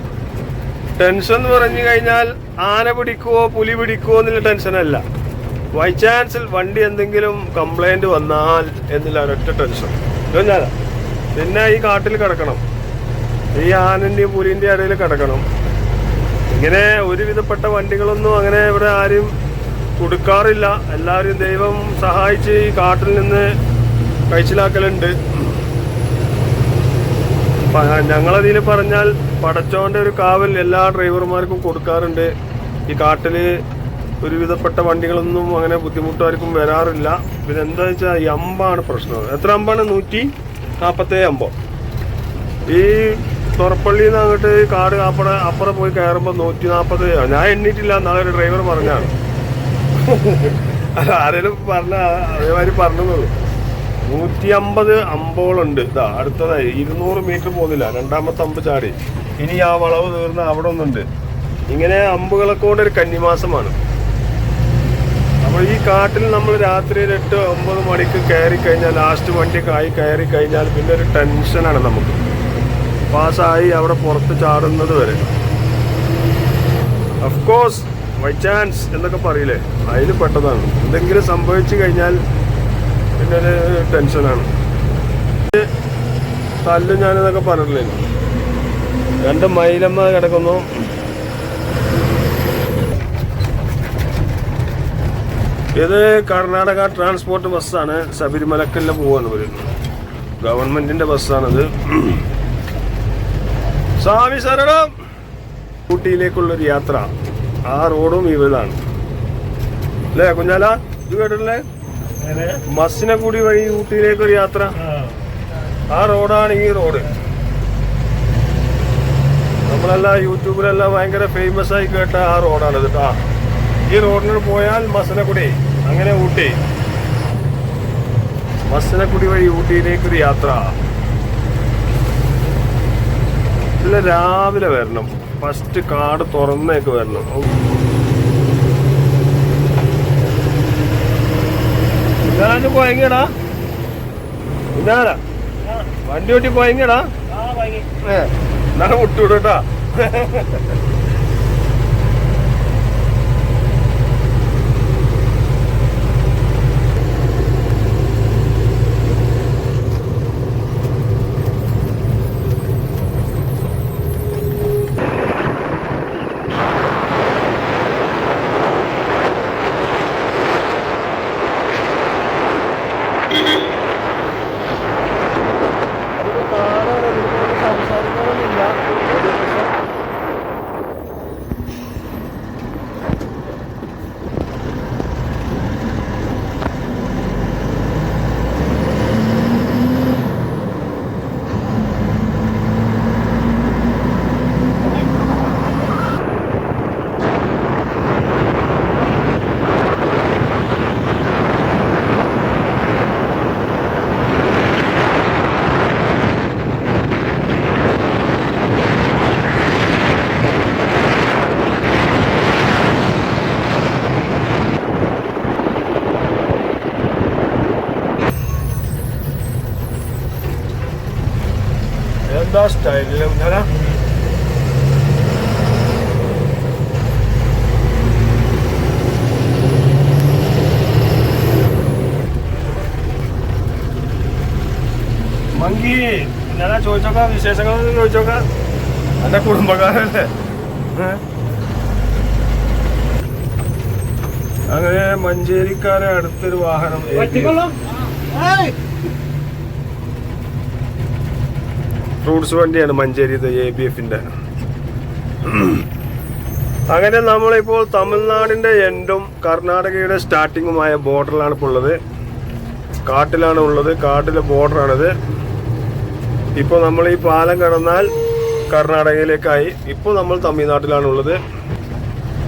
ടെൻഷൻ എന്ന് പറഞ്ഞു കഴിഞ്ഞാൽ ആന പിടിക്കുവോ പുലി പിടിക്കുവോ എന്നുള്ള ടെൻഷനല്ല. ബൈ ചാൻസിൽ വണ്ടി എന്തെങ്കിലും കംപ്ലൈന്റ് വന്നാൽ എന്നുള്ള ഒരൊറ്റ ടെൻഷൻ. പിന്നെ ഈ കാട്ടിൽ കിടക്കണം, ഈ ആനന്റെയും പുലിന്റെ ഇടയിൽ കിടക്കണം. ഇങ്ങനെ ഒരുവിധപ്പെട്ട വണ്ടികളൊന്നും അങ്ങനെ ഇവിടെ ആരും കൊടുക്കാറില്ല. എല്ലാവരും ദൈവം സഹായിച്ച് ഈ കാട്ടിൽ നിന്ന് കഴിച്ചിലാക്കലുണ്ട്. ഞങ്ങളതിൽ പറഞ്ഞാൽ പടച്ചോന്റെ ഒരു കാവൽ എല്ലാ ഡ്രൈവർമാർക്കും കൊടുക്കാറുണ്ട്. ഈ കാട്ടില് ഒരുവിധപ്പെട്ട വണ്ടികളൊന്നും അങ്ങനെ ബുദ്ധിമുട്ടാർക്കും വരാറില്ല. പിന്നെ എന്താ വെച്ചാൽ ഈ അമ്പാണ് പ്രശ്നം. എത്ര അമ്പാണ്? 147 അമ്പോ. ഈ തുറപ്പള്ളിയിൽ നിന്ന് അങ്ങോട്ട് കാട് അപ്പുറം പോയി കയറുമ്പോൾ 140. ഞാൻ എണ്ണീട്ടില്ല, നാളെ ഒരു ഡ്രൈവർ പറഞ്ഞാണ്. ആരെങ്കിലും പറഞ്ഞ അതേമാതിരി പറഞ്ഞതുള്ളൂ. 150 അമ്പോളുണ്ട്. ഇതാ അടുത്തതായി 200 മീറ്റർ പോകുന്നില്ല, രണ്ടാമത്തെ അമ്പ് ചാടി. ഇനി ആ വളവ് തീർന്ന അവിടെ ഒന്നുണ്ട്. ഇങ്ങനെ അമ്പുകളൊക്കെ കൊണ്ട് ഒരു കന്നിമാസമാണ്. അപ്പോൾ ഈ കാട്ടിൽ നമ്മൾ രാത്രി 8-9 മണിക്ക് കയറി കഴിഞ്ഞാൽ, ലാസ്റ്റ് വണ്ടിയൊക്കെ ആയി കയറി കഴിഞ്ഞാൽ പിന്നെ ഒരു ടെൻഷനാണ് നമുക്ക്. പാസ്സായി അവിടെ പുറത്ത് ചാടുന്നത് വരെ. അഫ്കോഴ്സ് ബൈ ചാൻസ് എന്നൊക്കെ പറയില്ലേ, അതിൽ പെട്ടതാണ്. എന്തെങ്കിലും സംഭവിച്ചു കഴിഞ്ഞാൽ പിന്നെ ഒരു ടെൻഷനാണ്. തല്ലും ഞാനെന്നൊക്കെ പറഞ്ഞില്ലേ. 2 മൈലമ്മ കിടക്കുന്നു. ഇത് കർണാടക ട്രാൻസ്പോർട്ട് ബസ്സാണ്. ശബരിമലക്കെല്ലാം പോവാന്ന് പറയുന്നത്. ഗവൺമെന്റിന്റെ ബസ്സാണിത്. സ്വാമി ശരണം. ഊട്ടിയിലേക്കുള്ളൊരു യാത്ര. ആ റോഡും ഇതാണ് അല്ലേ കുഞ്ഞാല? ഇത് കേട്ടില്ലേ? ബസ്സിനെ കൂടി വഴി ഊട്ടിയിലേക്കൊരു യാത്ര. ആ റോഡാണ് ഈ റോഡ്. നമ്മളെല്ലാം യൂട്യൂബിലെല്ലാം ഭയങ്കര ഫേമസ് ആയി കേട്ട ആ റോഡാണ് കേട്ടോ. ഈ റോഡിന് പോയാൽ മസനക്കുടി, അങ്ങനെ ഊട്ടി. മസനക്കുടി വഴി ഊട്ടിയിലേക്കൊരു യാത്ര. ഇല്ല, രാവിലെ വരണം. ഫസ്റ്റ് കാട് തുറന്നേക്ക് വരണം. ഞാൻ പോയെങ്കിടാ ഇതാരാ വണ്ടി ഓട്ടി പോയെങ്കിടാ. എന്നാലും വിട്ടുവിടട്ടാ. എന്താ സ്റ്റൈലില് കുഞ്ഞാലാ? മങ്കി കുഞ്ഞാലാ ചോദിച്ചോക്കാം, വിശേഷങ്ങളൊന്നും ചോദിച്ചോക്കാം. എന്റെ കുടുംബക്കാരല്ലേ. അങ്ങനെ മഞ്ചേരിക്കാരെ അടുത്തൊരു വാഹനം ഫ്രൂട്ട്സ് വണ്ടിയാണ് മഞ്ചേരിത്തെ ABFന്റെ. അങ്ങനെ നമ്മളിപ്പോൾ തമിഴ്നാടിന്റെ എൻഡും കർണാടകയുടെ സ്റ്റാർട്ടിങ്ങുമായ ബോർഡറിലാണ് ഇപ്പോൾ ഉള്ളത്. കാട്ടിലാണ് ഉള്ളത്. കാട്ടിലെ ബോർഡറാണിത്. ഇപ്പോൾ നമ്മൾ ഈ പാലം കടന്നാൽ കർണാടകയിലേക്കായി. ഇപ്പോൾ നമ്മൾ തമിഴ്നാട്ടിലാണുള്ളത്.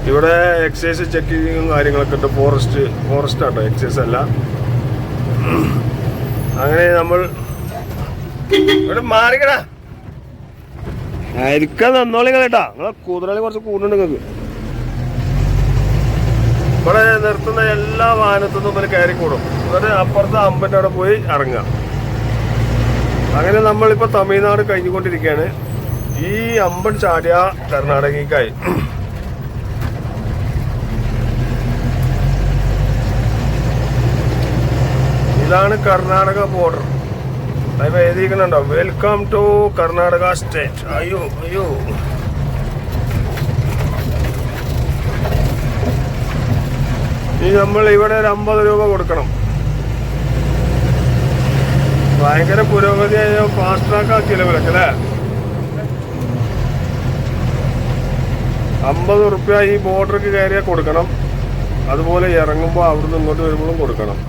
ഇവിടെ എക്സൈസ് ചെക്കിങ്ങും കാര്യങ്ങളൊക്കെ ഉണ്ട്. ഫോറസ്റ്റ് ആട്ടോ, എക്സൈസ് അല്ല. അങ്ങനെ നമ്മൾ ഇവിടെ മാറിക്കടാ ആയിരിക്കാൻ നന്നോളി കേട്ടാ. നിങ്ങളെ കുതിരകളി കുറച്ച് കൂടുന്നുണ്ട് നിങ്ങൾക്ക്. ഇവിടെ നിർത്തുന്ന എല്ലാ വാഹനത്തുനിന്നും ഇവര് കയറി കൂടും. ഇവര് അപ്പുറത്തെ അമ്പൻ്റെ അവിടെ പോയി ഇറങ്ങുക. അങ്ങനെ നമ്മളിപ്പോൾ തമിഴ്നാട് കഴിഞ്ഞുകൊണ്ടിരിക്കുകയാണ്. ഈ അമ്പൻ ചാടിയ കർണാടകയ്ക്കായി. ഇതാണ് കർണാടക ബോർഡർ. അതിപ്പോ എഴുതിയിട്ടുണ്ടോ, വെൽക്കം ടു കർണാടക സ്റ്റേറ്റ്. അയ്യോ അയ്യോ, ഇനി നമ്മൾ ഇവിടെ ഒരു 50 രൂപ കൊടുക്കണം. ഭയങ്കര പുരോഗതിയായ ഫാസ്റ്റ് ട്രാക്ക് ആക്കിയല്ലോ ഇവരൊക്കെ അല്ലേ. 50 റുപ്യ ഈ ബോർഡർക്ക് കയറിയാൽ കൊടുക്കണം. അതുപോലെ ഇറങ്ങുമ്പോൾ അവിടുന്ന് ഇങ്ങോട്ട് വരുമ്പോഴും കൊടുക്കണം.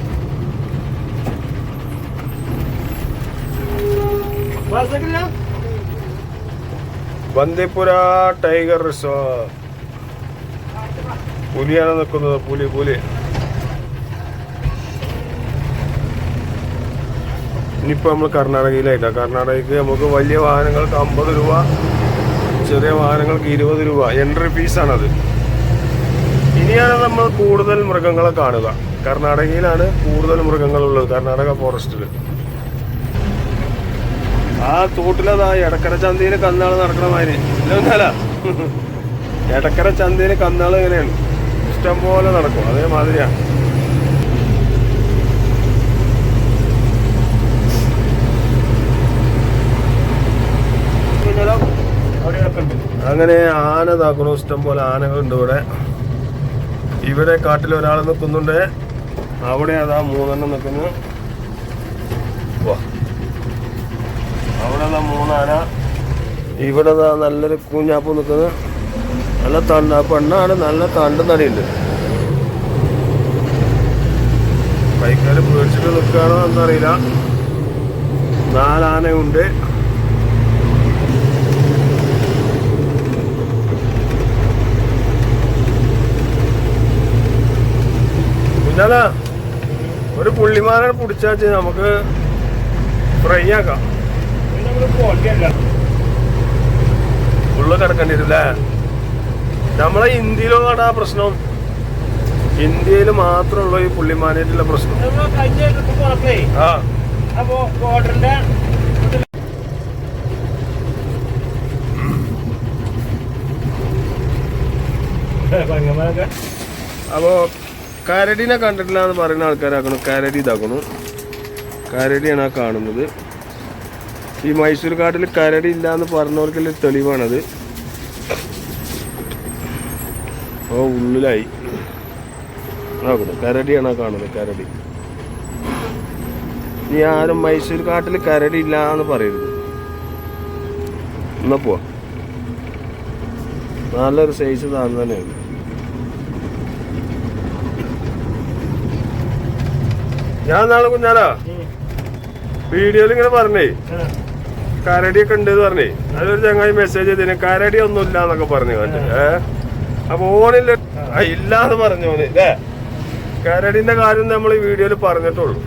Bandipora tiger reserve. പുലിയാണ് നിൽക്കുന്നത്. പുലി. ഇനിയിപ്പോൾ നമ്മൾ കർണാടകയിലായിട്ടാണ്. കർണാടകയ്ക്ക് നമുക്ക് വലിയ വാഹനങ്ങൾക്ക് 50 രൂപ, ചെറിയ വാഹനങ്ങൾക്ക് 20 രൂപ എൻട്രി ഫീസാണത്. ഇനിയാണ് നമ്മൾ കൂടുതൽ മൃഗങ്ങളെ കാണുക. കർണാടകയിലാണ് കൂടുതൽ മൃഗങ്ങളുള്ളത്, കർണാടക ഫോറസ്റ്റിൽ. ആ തോട്ടിലതാ എടക്കര ചന്തയിൽ കന്നാള് നടക്കണ മാതിരി ഇല്ല. എടക്കര ചന്തയിൽ കന്നാള് എങ്ങനെയാണ് ഇഷ്ടം പോലെ നടക്കും, അതേമാതിരിയാണ്. അങ്ങനെ ആന ഇതാക്കണു. ഇഷ്ടം പോലെ ആനകളുണ്ട് ഇവിടെ. ഇവിടെ കാട്ടിൽ ഒരാൾ നിൽക്കുന്നുണ്ട്. അവിടെ അതാ 3 എണ്ണം നിൽക്കുന്നു. അവിടെ 3 ആന. ഇവിടെ നല്ലൊരു കുഞ്ഞാപ്പ് നിൽക്കുന്നത്. നല്ല പെണ്ണാണ്. നല്ല തണ്ട് നടിയുണ്ട്. ബൈക്കാർ പേടിച്ചിട്ട് നിൽക്കുകയാണോ എന്നറിയില്ല. 4 ആനയുണ്ട്. പിന്നെ ഒരു പുള്ളിമാനെ പിടിച്ചാച്ച് നമുക്ക് ഫ്രൈ ആക്കാം. ഉള്ള കിടക്കേണ്ടി വരില്ലേ. നമ്മളെ ഇന്ത്യയിലാണ് ആ പ്രശ്നം. ഇന്ത്യയിൽ മാത്രമുള്ള ഈ പുള്ളിമാനായിട്ടുള്ള പ്രശ്നം. അപ്പോ കരടിനെ കണ്ടിട്ടില്ല എന്ന് പറയുന്ന ആൾക്കാരാക്കണം. കരടി ഇതാക്കണം. കരടിയാണ് ആ കാണുന്നത്. ഈ മൈസൂർ കാട്ടിൽ കരടി ഇല്ല എന്ന് പറഞ്ഞവർക്കുള്ള തെളിവാണത്. ഉള്ളിലായി നോക്കണം. കരടിയാണ് ആ കാണുന്നത്. കരടി. നീ ആരും മൈസൂർ കാട്ടിൽ കരടി ഇല്ല എന്ന് പറയരുത്. എന്നാ പോവാ. നല്ലൊരു സൈസ് താന്ന് തന്നെയാണ്. ഞാൻ നാളെ കുഞ്ഞാലാ വീഡിയോയിൽ ഇങ്ങനെ പറഞ്ഞേ കരടിയൊക്കെ ഉണ്ട് എന്ന് പറഞ്ഞേ. അതൊരു ചങ്ങായി മെസ്സേജ് ചെയ്തേനെ കരടി ഒന്നും ഇല്ല എന്നൊക്കെ പറഞ്ഞു കണ്ട്. അപ്പൊ ഓണില്ല ഇല്ലാന്ന് പറഞ്ഞു ഓന് അല്ലേ. കരടിന്റെ കാര്യം നമ്മൾ ഈ വീഡിയോയിൽ പറഞ്ഞിട്ടുള്ളൂ.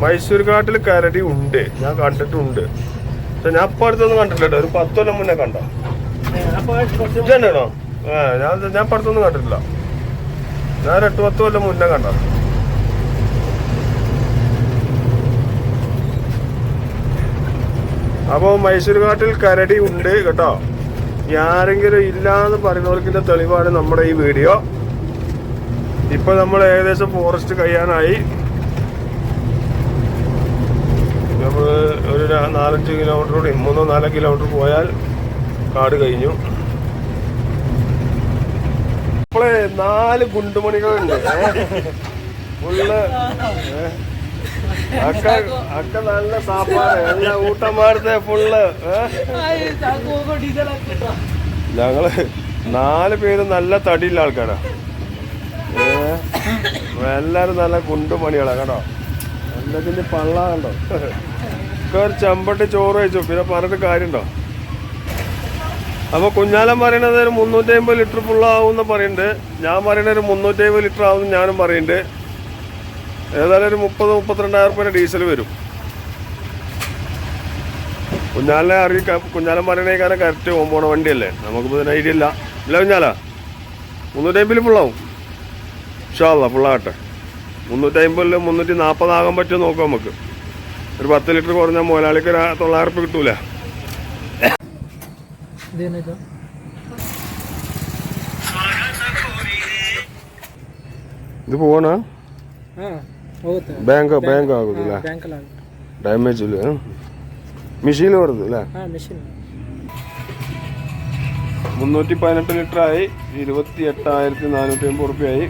മൈസൂർ കാട്ടിൽ കരടി ഉണ്ട്, ഞാൻ കണ്ടിട്ടുണ്ട്. പക്ഷെ ഞാൻ ഇപ്പൊ അടുത്തൊന്നും കണ്ടിട്ടില്ല. ഒരു 10 കൊല്ലം മുന്നേ കണ്ടോ? ഞാൻ ഇപ്പൊ അടുത്തൊന്നും കണ്ടിട്ടില്ല. ഞാൻ 8-10 കൊല്ലം മുന്നേ കണ്ടോ. അപ്പോൾ മൈസൂർ കാട്ടിൽ കരടി ഉണ്ട് കേട്ടോ. ആരെങ്കിലും ഇല്ലാന്ന് പറയുന്നവർക്കിന്റെ തെളിവാണ് നമ്മുടെ ഈ വീഡിയോ. ഇപ്പൊ നമ്മൾ ഏകദേശം ഫോറസ്റ്റ് കഴിയാനായി. നമ്മൾ ഒരു 4-5 കിലോമീറ്റർ കൂടി 3-4 കിലോമീറ്റർ പോയാൽ കാട് കഴിഞ്ഞു. ഇപ്പോളേ 4 ഗുണ്ടുമണികളുണ്ട്. ഫുള്ള് അക്ക നല്ല സാപ്പാട് എല്ലാ ഊട്ടന്മാരത്തെ ഫുള്ള്. ഞങ്ങള് 4 പേര് നല്ല തടിയുള്ള ആൾക്കാരാ. എല്ലാരും നല്ല ഗുണ്ടുമണികളാ കേട്ടോ. എല്ലാത്തിന്റെ പള്ള കണ്ടോ. ഒരു ചെമ്പട്ടി ചോറ് കഴിച്ചു. പിന്നെ പറഞ്ഞിട്ട് കാര്യമുണ്ടോ? അപ്പൊ കുഞ്ഞാലൻ പറയണത് ഒരു 350 ലിറ്റർ ഫുള്ളാവും എന്ന് പറയുന്നുണ്ട്. ഞാൻ പറയണ ഒരു 350 ലിറ്റർ ആവും ഞാനും പറയുന്നുണ്ട്. ഏതായാലും ഒരു 30-32,000 രൂപ ഡീസൽ വരും. കുഞ്ഞാലിനെ അറിയിക്കാം. കുഞ്ഞാലൻ പറയണേക്കാരെ കറക്റ്റ് പോകണ വണ്ടിയല്ലേ, നമുക്കിപ്പോൾ ഇതിന് ഐഡിയ ഇല്ല. ഇല്ല കുഞ്ഞാല 350 ഫുള്ളാവും. ഇൻഷാല്ലാ ഫുള്ളാകട്ടെ. 350 340 ആകാൻ പറ്റുമോ നോക്കാം നമുക്ക്. ഒരു 10 ലിറ്റർ കുറഞ്ഞാൽ മുതലാളിക്ക് 900 രൂപ കിട്ടൂല. ഇത് പോവാണ ಬ್ಯಾಂಕ್ ಆಗುದಿಲ್ಲ, ಡ್ಯಾಮೇಜ್ ಇಲ್ಲ, ಮಿಷಿನ್ ಬರುದಿಲ್ಲ. 318 ലിറ്റർ ആയി. 28,450 രൂപയായി.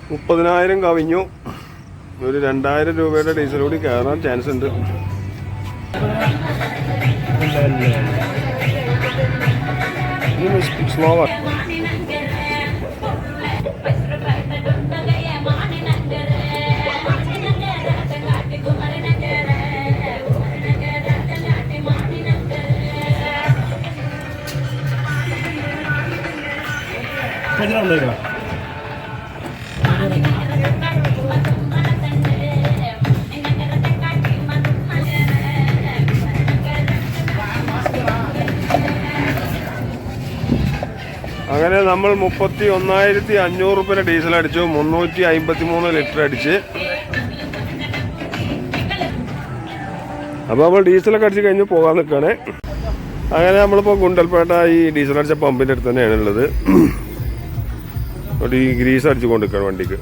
30,000 കവിഞ്ഞു. ഒരു 2,000 രൂപയുടെ ഡീസൽ കൂടി കയറാൻ ചാൻസ് ഉണ്ട്. സ്ലോവർ അങ്ങനെ നമ്മൾ 31,500 രൂപയുടെ ഡീസൽ അടിച്ചു. 353 ലിറ്റർ അടിച്ച്. അപ്പോൾ നമ്മൾ ഡീസലൊക്കെ അടിച്ച് കഴിഞ്ഞ് പോകാൻ നിൽക്കുകയാണ്. അങ്ങനെ നമ്മളിപ്പോൾ ഗുണ്ടൽപേട്ട ഈ ഡീസൽ അടിച്ച പമ്പിൻ്റെ അടുത്ത് തന്നെയാണ് ഉള്ളത്. ഈ ഗ്രീസ് അടിച്ചു കൊണ്ടിരിക്കുകയാണ് വണ്ടിക്ക്.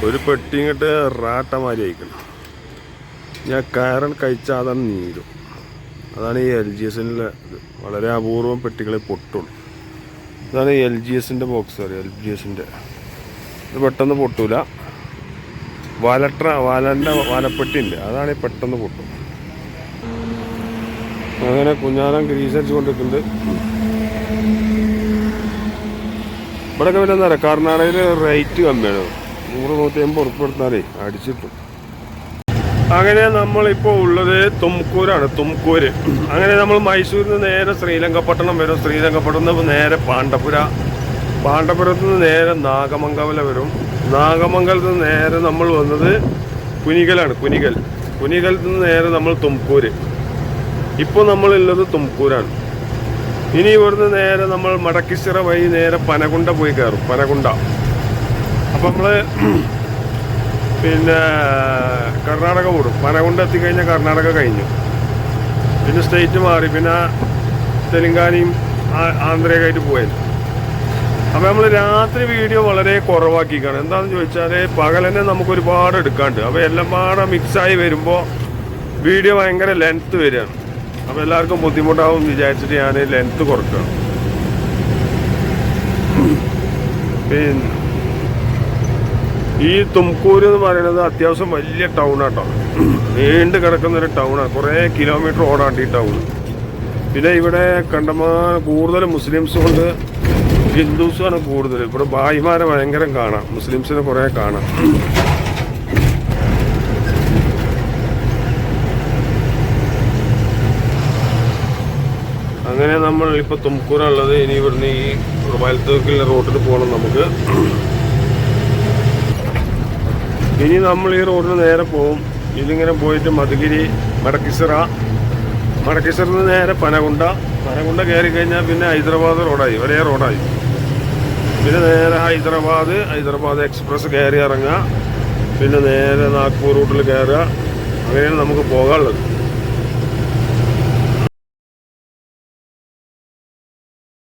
ഒരു പെട്ടി ഇങ്ങോട്ട് റാട്ടമാരി അയക്കണം. ഞാൻ കയറൻ കഴിച്ചാൽ അതാണ് നീരും. അതാണ് ഈ LGSൻ്റെ വളരെ അപൂർവം പെട്ടികളെ പൊട്ടുള്ളൂ. ഇതാണ് ഈ LGSൻ്റെ ബോക്സ് അറിയാം. LGSൻ്റെ ഇത് പെട്ടെന്ന് പൊട്ടൂല. വലൻ്റെ വലപ്പെട്ടി ഉണ്ട്, അതാണ് ഈ പെട്ടെന്ന് പൊട്ടും. അങ്ങനെ കുഞ്ഞാലൻ ഗ്രീസ് അടിച്ചു കൊണ്ടിരിക്കുന്നുണ്ട്. ഇവിടെയൊക്കെ പിന്നെ എന്താ പറയുക, കർണാടകയിൽ റേറ്റ് കമ്മിയാണ്. 100-150 ഉറുപ്പിക എടുത്താലേ അടിച്ചിട്ടും. അങ്ങനെ നമ്മളിപ്പോൾ ഉള്ളത് തുംകൂരാണ്. തുംകൂര്. അങ്ങനെ നമ്മൾ മൈസൂരിൽ നിന്ന് നേരെ ശ്രീലങ്കപട്ടണം വരും. ശ്രീലങ്കപട്ടണം നേരെ പാണ്ഡപുരത്ത് നിന്ന് നേരെ നാഗമംഗലം വരും. നാഗമംഗലത്ത് നിന്ന് നേരെ നമ്മൾ വന്നത് കുനിഗലാണ്. കുനിഗലത്ത് നിന്ന് നേരെ നമ്മൾ തുംകൂര്. ഇപ്പോൾ നമ്മളുള്ളത് തുംകൂരാണ്. ഇനി ഇവിടുന്ന് നേരെ നമ്മൾ മടക്കിച്ചിറ വഴി നേരെ പനകുണ്ട പോയി കയറും. പനകുണ്ട. അപ്പം നമ്മൾ പിന്നെ കർണാടക വിടും. പനകുണ്ട എത്തിക്കഴിഞ്ഞാൽ കർണാടക കഴിഞ്ഞു. പിന്നെ സ്റ്റേറ്റ് മാറി. പിന്നെ തെലുങ്കാനയും ആന്ധ്രയൊക്കെ ആയിട്ട് പോയത്. അപ്പം നമ്മൾ രാത്രി വീഡിയോ വളരെ കുറവാക്കിക്കാണ്. എന്താണെന്ന് ചോദിച്ചാൽ പകൽ തന്നെ നമുക്ക് ഒരുപാട് എടുക്കാണ്ട്. അപ്പോൾ എല്ലാം പാടെ മിക്സായി വരുമ്പോൾ വീഡിയോ ഭയങ്കര ലെങ്ത്ത് വരികയാണ്. അപ്പോൾ എല്ലാവർക്കും ബുദ്ധിമുട്ടാവും വിചാരിച്ചിട്ട് ഞാൻ ലെങ്ത്ത് കുറക്കുകയാണ്. പിന്നെ ഈ തുംകൂര് എന്ന് പറയുന്നത് അത്യാവശ്യം വലിയ ടൗണാട്ടോ. നീണ്ടു കിടക്കുന്നൊരു ടൗണാണ്. കുറേ കിലോമീറ്റർ ഓടാണ്ട് ഈ ടൗൺ. പിന്നെ ഇവിടെ കണ്ടമാനം കൂടുതൽ മുസ്ലിംസും ഉണ്ട്, ഹിന്ദുസുമാണ് കൂടുതൽ. ഇവിടെ ഭായിമാരെ ഭയങ്കര കാണാം, മുസ്ലിംസിനെ കുറേ കാണാം. അങ്ങനെ നമ്മൾ ഇപ്പോൾ തുംകൂരാണുള്ളത്. ഇനി ഇവിടുന്ന് ഈ വലത്തേക്കുള്ള റോഡിൽ പോകണം നമുക്ക്. ഇനി നമ്മൾ ഈ റോഡിന് നേരെ പോവും. ഇതിങ്ങനെ പോയിട്ട് മധുഗിരി, മടക്കിസിറിൽ നിന്ന് നേരെ പനകുണ്ട പനകുണ്ട കയറി കഴിഞ്ഞാൽ പിന്നെ ഹൈദരാബാദ് റോഡായി, ഒരേ റോഡായി. പിന്നെ നേരെ ഹൈദരാബാദ് എക്സ്പ്രസ് കയറി ഇറങ്ങുക. പിന്നെ നേരെ നാഗ്പൂർ റൂട്ടിൽ കയറുക. അങ്ങനെയാണ് നമുക്ക് പോകാനുള്ളത്.